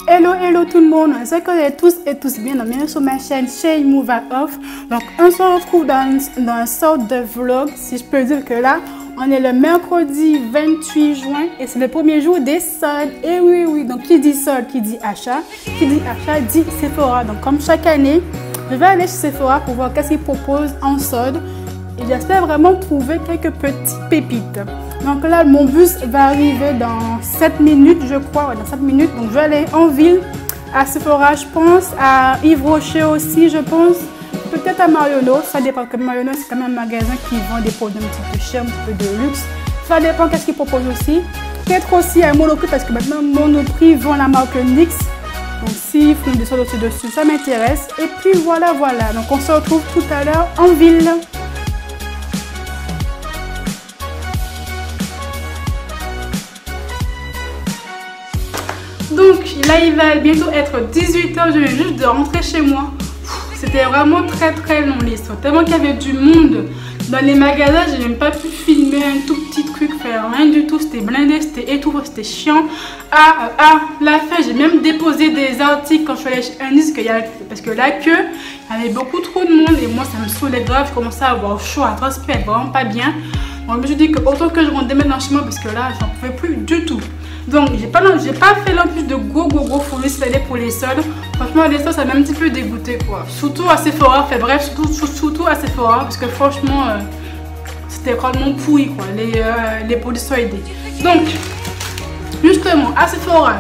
Hello, hello tout le monde, j'espère que vous allez tous et tous bien, bienvenue sur ma chaîne Shey Move Off. Donc on se retrouve dans une sorte de vlog, si je peux dire que là, on est le mercredi 28 juin et c'est le premier jour des soldes. Et oui, donc qui dit solde, qui dit achat dit Sephora. Donc comme chaque année, je vais aller chez Sephora pour voir qu'est-ce qu'ils proposent en solde. Et j'espère vraiment trouver quelques petites pépites. Donc là, mon bus va arriver dans 7 minutes, je crois. Ouais, dans 7 minutes. Donc je vais aller en ville, à Sephora, je pense. À Yves Rocher aussi, je pense. Peut-être à Marionneau. Ça dépend. Comme Marionneau, c'est quand même un magasin qui vend des produits un petit peu chers, un petit peu de luxe. Ça dépend qu'est-ce qu'ils proposent aussi. Peut-être aussi à Monoprix, parce que maintenant, Monoprix vend la marque NYX. Donc s'ils font des soldes aussi dessus, ça m'intéresse. Et puis voilà. Donc on se retrouve tout à l'heure en ville. Donc là il va bientôt être 18 h, je viens juste de rentrer chez moi. C'était vraiment très long l'histoire, tellement qu'il y avait du monde dans les magasins, j'ai même pas pu filmer un tout petit truc, faire rien du tout, c'était blindé, c'était étouffé, c'était chiant. La fin, j'ai même déposé des articles quand je suis allée chez Indice, parce que la queue, il y avait beaucoup trop de monde et moi ça me saoulait grave, je commençais à avoir chaud, à transpirer, vraiment pas bien. Donc je me suis dit que autant que je rentre demain dans le chemin parce que là j'en pouvais plus du tout. Donc j'ai pas fait non plus de gros folie cette année pour les soldes. Franchement les soldes ça m'a un petit peu dégoûté quoi. Surtout à Sephora, surtout à Sephora parce que franchement c'était vraiment pourri quoi, les produits soldés. Donc justement à Sephora,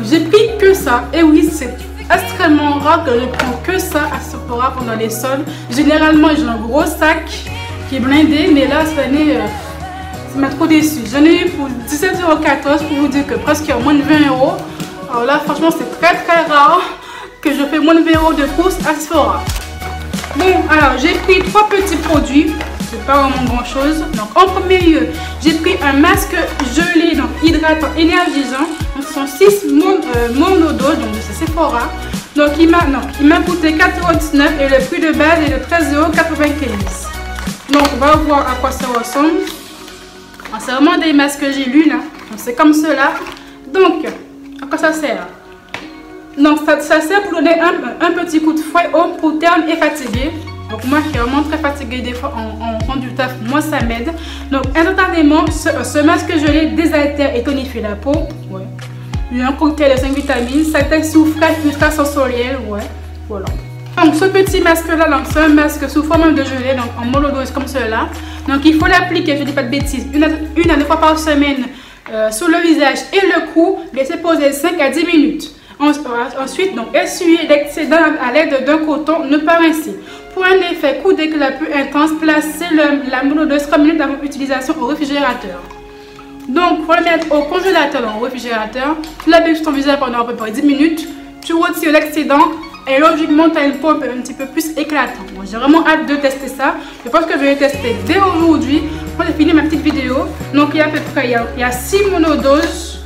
j'ai pris que ça et oui c'est extrêmement rare que je prends que ça à Sephora pendant les soldes. Généralement j'ai un gros sac qui est blindé mais là cette année ça m'a trop déçu. J'en ai eu pour 17,14 € pour vous dire que presque moins de 20 €. Alors là franchement c'est très rare que je fais moins de 20 € de course à Sephora. Bon alors j'ai pris 3 petits produits, c'est pas vraiment grand chose. Donc en premier lieu j'ai pris un masque gelé donc hydratant énergisant. Donc ce sont 6 monodoses donc de chez Sephora. Donc il m'a coûté 4,19 € et le prix de base est de 13,95 €. Donc on va voir à quoi ça ressemble. C'est vraiment des masques que j'ai lu là. C'est comme cela. Donc, à quoi ça sert? Donc, ça sert pour donner un petit coup de fouet pour terne et fatigué. Donc, moi qui suis vraiment très fatiguée des fois en rentrant du taf, moi ça m'aide. Donc, instantanément, ce masque gelé désaltère et tonifie la peau. Ouais. Il y a un cocktail de 5 vitamines. Ça texte souffrage ultra sensoriel. Ouais. Voilà. Donc ce petit masque là, c'est un masque sous forme de gelée, donc en monodose comme cela. Donc il faut l'appliquer, je dis pas de bêtises, une à 2 fois par semaine sur le visage et le cou, laisser poser 5 à 10 minutes. Ensuite, donc essuyer l'excédent à l'aide d'un coton, ne pas rincer. Pour un effet coup d'éclat plus intense, placez la monodose 3 minutes avant utilisation au réfrigérateur. Donc il faut le mettre au congélateur, donc au réfrigérateur. Tu l'appliques sur ton visage pendant à peu près 10 minutes. Tu retires l'excédent. Et logiquement, tu as une peau un petit peu plus éclatante. Bon, j'ai vraiment hâte de tester ça. Je pense que je vais tester dès aujourd'hui. Quand j'ai fini ma petite vidéo. Donc, il y a à peu près il y a 6 monodoses.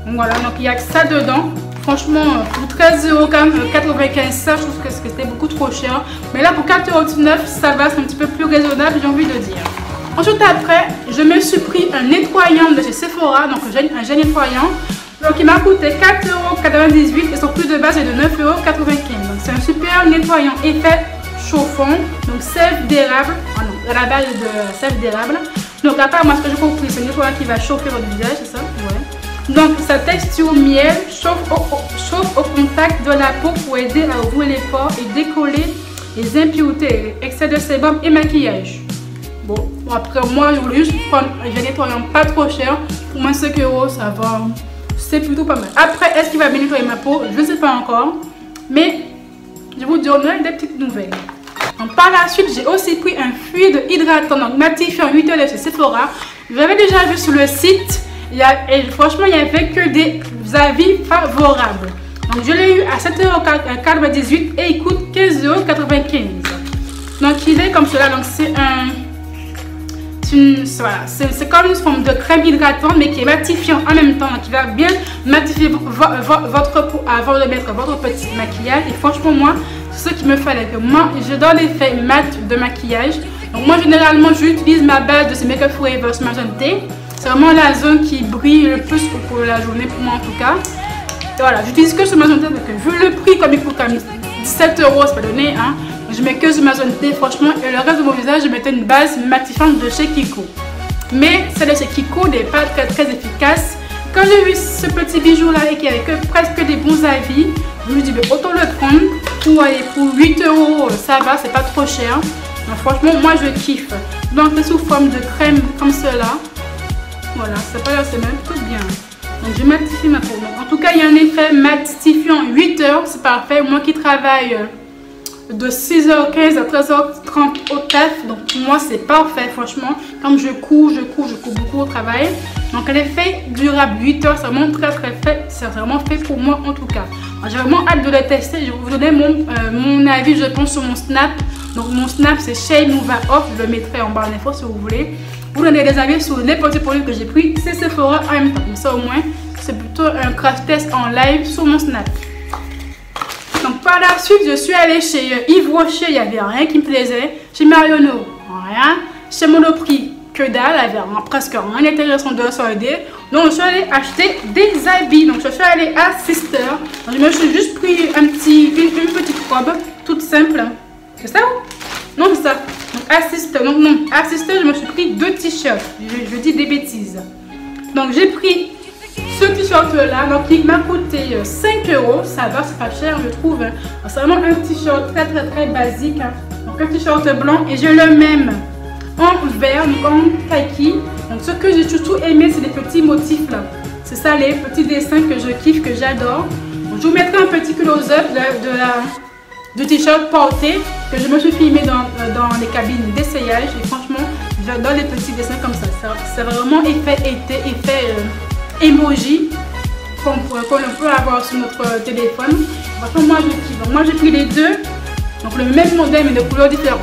Donc, voilà, donc il y a que ça dedans. Franchement, pour 13,95 €, ça, je trouve que c'était beaucoup trop cher. Mais là, pour 4,19 €, ça va, c'est un petit peu plus raisonnable, j'ai envie de dire. Ensuite, après, je me suis pris un nettoyant de chez Sephora. Donc, un gel nettoyant. Donc il m'a coûté 4,98 € et son prix de base est de 9,95 €. Donc c'est un super nettoyant effet chauffant. Donc sève d'érable. Ah non, à la base de sève d'érable. Donc à part moi ce que j'ai compris, c'est un nettoyant qui va chauffer votre visage, c'est ça? Ouais. Donc sa texture miel chauffe au contact de la peau pour aider à ouvrir les pores et décoller les impuretés, excès de sébum et maquillage. Bon après moi je voulais juste prendre un nettoyant pas trop cher. Pour moins 5 €, ça va. C'est plutôt pas mal. Après, est-ce qu'il va bien nettoyer ma peau? Je ne sais pas encore. Mais je vous donnerai des petites nouvelles. Donc, par la suite, j'ai aussi pris un fluide hydratant, donc matifiant 8 heures chez Sephora. J'avais déjà vu sur le site. Et franchement, il n'y avait que des avis favorables. Donc, je l'ai eu à 7,98 € et il coûte 15,95 €. Donc, il est comme cela. Donc, c'est comme une forme de crème hydratante mais qui est matifiant en même temps, qui va bien matifier votre peau avant de mettre votre petit maquillage. Et franchement moi c'est ce qu'il me fallait, que moi je donne l'effet mat de maquillage. Donc moi généralement j'utilise ma base de ces Make Up For Ever Magenta. C'est vraiment la zone qui brille le plus pour la journée pour moi en tout cas. voilà, j'utilise que sur Amazon parce que vu le prix, comme il coûte quand même 17 €, c'est pas donné, hein. Je mets que sur Amazon, franchement, et le reste de mon visage, je mettais une base matifiante de chez Kiko. Mais celle de chez Kiko n'est pas très efficace. Quand j'ai vu ce petit bijou là et qu'il n'y avait que presque des bons avis, je me dis ben, autant le prendre pour 8 €, ça va, c'est pas trop cher. Donc, franchement, moi je kiffe. Donc c'est sous forme de crème comme cela. Voilà, c'est même tout bien. Donc je matifie ma peau. Donc, en tout cas, il y a un effet matifiant 8 heures, c'est parfait. Moi qui travaille de 6h15 à 13h30 au taf, donc pour moi c'est parfait franchement. Comme je cours beaucoup au travail. Donc l'effet durable 8 heures, c'est vraiment très fait, c'est vraiment fait pour moi en tout cas. J'ai vraiment hâte de le tester. Je vais vous donner mon avis, je pense, sur mon Snap. Donc mon Snap c'est Shea Nuva Off, je le mettrai en barre d'infos si vous voulez. Vous donnez des avis sur les petits produits que j'ai pris, c'est Sephora en même temps. Comme ça au moins, c'est plutôt un crash test en live sur mon Snap. Donc par la suite, je suis allée chez Yves Rocher, il n'y avait rien qui me plaisait. Chez Marionneau, rien. Chez Monoprix, que dalle, il n'y avait presque rien d'intéressant de solder. Donc je suis allée acheter des habits. Donc je suis allée à Sister. Donc, je me suis juste pris une petite robe toute simple. C'est ça ou? Non, c'est ça. Donc à Sister, je me suis pris 2 t-shirts. Je dis des bêtises. Donc j'ai pris ce t-shirt là, donc il m'a coûté 5 €, ça va, c'est pas cher je trouve. C'est vraiment un t-shirt très basique, hein. Donc un t-shirt blanc et j'ai le même en vert, donc en kaki. Donc ce que j'ai surtout aimé, c'est les petits motifs là. C'est ça les petits dessins que je kiffe, que j'adore. Je vous mettrai un petit close-up du t-shirt porté que je me suis filmé dans les cabines d'essayage et franchement j'adore les petits dessins comme ça. C'est vraiment effet été, effet emoji qu'on peut avoir sur notre téléphone. Franchement moi je kiffe. Donc moi j'ai pris les deux, donc le même modèle mais de couleurs différentes.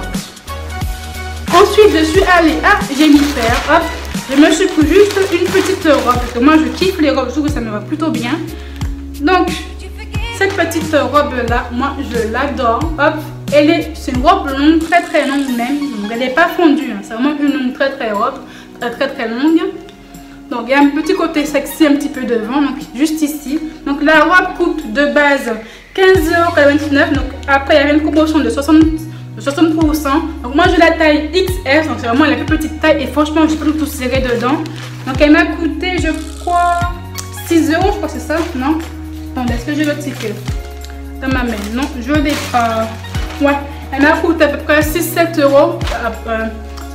Ensuite je suis allée à Jennifer, hop, je me suis pris juste une petite robe parce que moi je kiffe les robes, je trouve que ça me va plutôt bien. Donc cette petite robe là, moi je l'adore, hop, c'est une robe longue, très longue même, donc elle n'est pas fondue, hein. C'est vraiment une longue très robe, très longue. Donc il y a un petit côté sexy un petit peu devant, donc juste ici. Donc la robe coûte de base 15,99 €, donc après il y avait une promotion de 60%. Donc moi j'ai la taille XS, donc c'est vraiment la plus petite taille et franchement je peux tout serrer dedans. Donc elle m'a coûté je crois 6 €, je crois c'est ça, non? Attendez, est-ce que j'ai le ticket dans ma main? Non, je l'ai pas. Ouais, elle m'a coûté à peu près 6-7 €.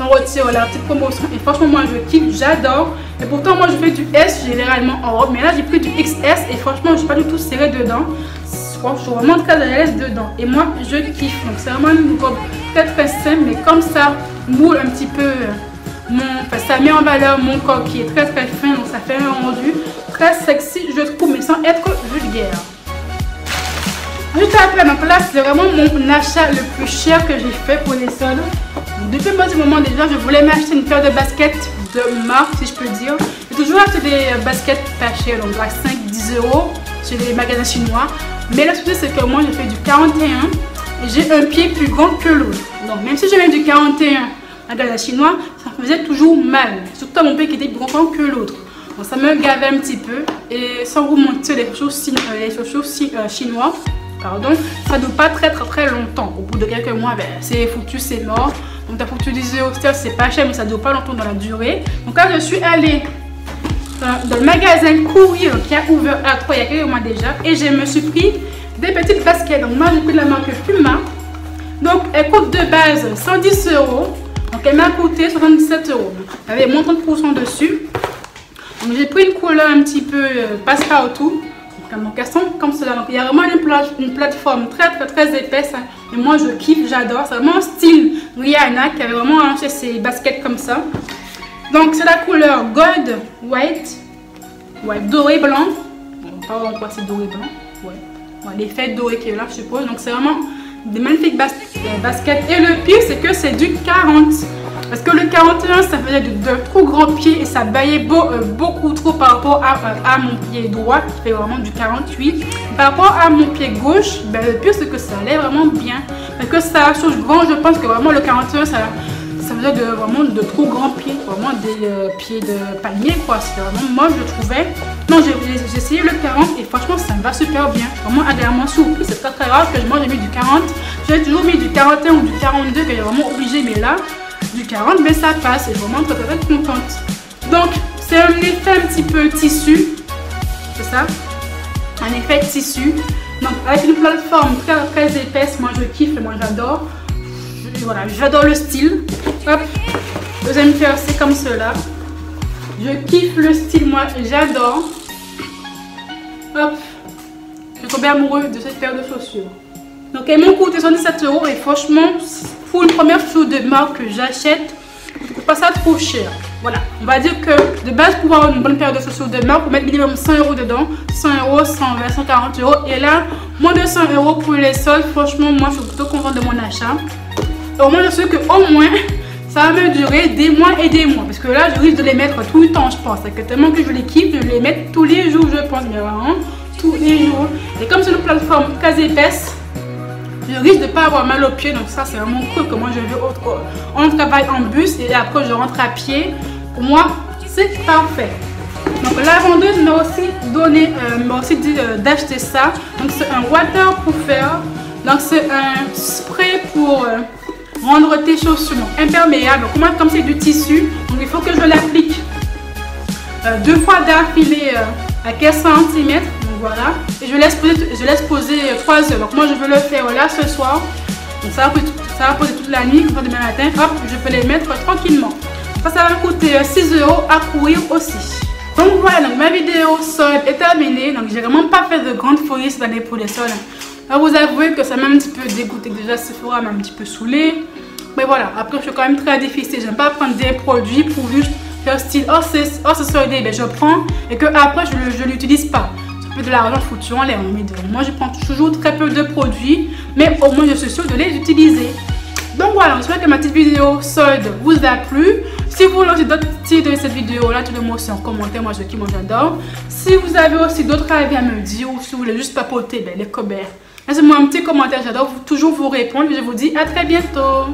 On retire la petite promotion et franchement moi je kiffe, j'adore. Et pourtant moi je fais du S généralement en robe, mais là j'ai pris du XS et franchement je suis pas du tout serrée dedans. Je suis vraiment très à l'aise dedans et moi je kiffe. Donc c'est vraiment une robe très simple mais comme ça moule un petit peu ça met en valeur mon corps qui est très fin, donc ça fait un rendu très sexy je trouve mais sans être vulgaire. Juste après, donc là c'est vraiment mon achat le plus cher que j'ai fait pour les soldes. Depuis un petit moment déjà, je voulais m'acheter une paire de baskets de marque, si je peux dire. J'ai toujours acheté des baskets pas chères, donc à 5-10 € chez les magasins chinois. Mais la chose c'est que moi j'ai fait du 41 et j'ai un pied plus grand que l'autre. Donc même si je mets du 41 magasin chinois, ça me faisait toujours mal. Surtout mon pied qui était plus grand que l'autre. Donc ça me gavait un petit peu. Et sans vous mentir, les chaussures chinois, pardon, ça ne dure pas très longtemps. Au bout de quelques mois, ben, c'est foutu, c'est mort. Donc t'as foutu 10 €, c'est pas cher, mais ça ne dure pas longtemps dans la durée. Donc là, je suis allée dans le magasin Courir qui a ouvert à 3 il y a quelques mois déjà. Et je me suis pris des petites baskets. Donc moi, j'ai pris la marque Puma. Donc elle coûte de base 110 €. Donc elle m'a coûté 77 €. Il y avait moins 30% dessus. Donc j'ai pris une couleur un petit peu passe-partout. Donc elles sont comme cela. Donc il y a vraiment une plateforme très épaisse. Hein. Et moi je kiffe, j'adore. C'est vraiment style Rihanna qui avait vraiment lancé ses baskets comme ça. Donc c'est la couleur Gold White. Ouais, doré blanc. Bon, pas vraiment quoi c'est doré blanc. Ouais. L'effet doré qui est là je suppose. Donc c'est vraiment des magnifiques baskets. Et le pire c'est que c'est du 40. Parce que le 41 ça faisait de trop grands pieds et ça baillait beaucoup trop par rapport à mon pied droit qui fait vraiment du 48. Par rapport à mon pied gauche, ben, le pire c'est que ça allait vraiment bien. Parce que ça change grand, je pense que vraiment le 41 ça faisait vraiment de trop grands pieds, vraiment des pieds de palmier quoi. C'était vraiment moche je trouvais. Non, j'ai essayé le 40 et franchement ça me va super bien. Vraiment agréablement souple. C'est très rare que moi j'ai mis du 40. J'ai toujours mis du 41 ou du 42 que j'ai vraiment obligé, mais là, du 40, mais ça passe. Et vraiment très contente. Donc, c'est un effet un petit peu tissu. C'est ça? Un effet tissu. Donc, avec une plateforme très épaisse, moi je kiffe, moi j'adore. Voilà, j'adore le style. Hop, deuxième paire, c'est comme cela. Je kiffe le style, moi j'adore. Hop, je suis tombée amoureuse de cette paire de chaussures. Donc elles m'ont coûté 77 € et franchement, pour une première chaussure de marque que j'achète, je ne trouve pas ça trop cher. Voilà, on va dire que de base pour avoir une bonne paire de chaussures de marque, pour mettre minimum 100 € dedans, 100 €, 120, 140 €. Et là, moins de 100 € pour les soldes, franchement, moi je suis plutôt contente de mon achat. Et au moins je sais qu'au moins, ça va me durer des mois et des mois. Parce que là, je risque de les mettre tout le temps, je pense. C'est que tellement que je les kiffe, je vais les mettre tous les jours, je pense. Mais vraiment, tous les jours. Et comme c'est une plateforme très épaisse, je risque de ne pas avoir mal aux pieds. Donc ça, c'est vraiment cool que moi, je vais on travaille en bus et après, je rentre à pied. Pour moi, c'est parfait. Donc la vendeuse m'a aussi dit d'acheter ça. Donc c'est un waterproofer. Donc c'est un spray pour rendre tes chaussures imperméables. Comme c'est du tissu, donc il faut que je l'applique 2 fois d'affilée à 15 cm. Donc voilà. Et je laisse poser 3 heures. Donc moi je veux le faire là ce soir. Donc ça va poser toute la nuit. Comme demain matin, hop, je peux les mettre tranquillement. Ça va me coûter 6 € à courir aussi. Donc voilà, donc ma vidéo solde est terminée. Donc j'ai vraiment pas fait de grande folie cette année pour les soldes. Là vous avouez que ça m'a un petit peu dégoûté. Déjà Sephora m'a un petit peu saoulé. Mais voilà, après je suis quand même très difficile. J'aime pas prendre des produits pour juste faire style oh c'est soldé, ben je prends et que après je l'utilise pas. Ça peut de l'argent foutu en l'air. Moi je prends toujours très peu de produits, mais au moins je suis sûre de les utiliser. Donc voilà, j'espère que ma petite vidéo solde vous a plu. Si vous voulez aussi d'autres styles de cette vidéo là, tout le monde aussi en commentaire, moi je kiffe, moi j'adore. Si vous avez aussi d'autres avis à me dire ou si vous voulez juste papoter, ben les coberts. Laissez-moi un petit commentaire, j'adore toujours vous répondre. Je vous dis à très bientôt.